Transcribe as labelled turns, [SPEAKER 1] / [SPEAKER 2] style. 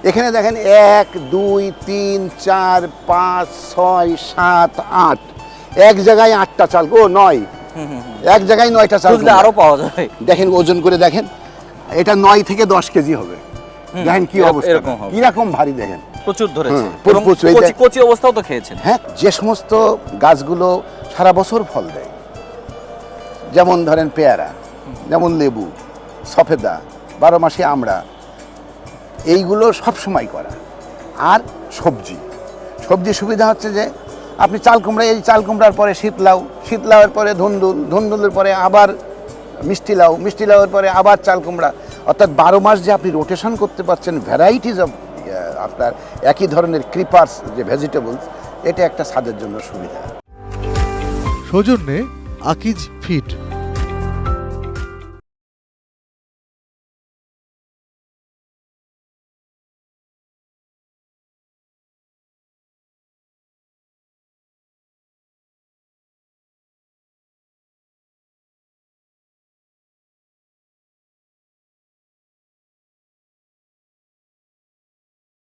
[SPEAKER 1] এখানে দেখেন 1 2 3 4 5 6 7 8 এক জায়গায় 8টা চাল, ও 9, এক জায়গায় 9টা চাল
[SPEAKER 2] আরো পাওয়া যায়।
[SPEAKER 1] দেখেন ওজন করে দেখেন, এটা 9 থেকে 10 কেজি হবে। দেখেন কি অবস্থা, কিরকম ভারী দেখেন,
[SPEAKER 2] প্রচুর ধরেছে।
[SPEAKER 1] কচি
[SPEAKER 2] অবস্থাও তো খেয়েছেন।
[SPEAKER 1] হ্যাঁ, যে সমস্ত গাছগুলো সারা বছর ফল দেয়, যেমন ধরেন পেয়ারা, যেমন লেবু, সফেদা, 12 মাসে আমড়া, এইগুলো সব সময় করা। আর সবজি সুবিধা হচ্ছে যে আপনি চাল কুমড়া, এই চাল কুমড়ার পরে শীতলাউ, শীতলাউয়ের পরে ধুন্দুল, ধুন্দুলের পরে আবার মিষ্টি লাউ, মিষ্টি লাউয়ের পরে আবার চাল কুমড়া, অর্থাৎ 12 মাস যে আপনি রোটেশন করতে পারছেন ভ্যারাইটিস অফ আপনার একই ধরনের ক্রিপার্স যে ভেজিটেবলস, এটা একটা ছাদের জন্য সুবিধা।
[SPEAKER 3] সৌজন্যে আকিজ ফিড।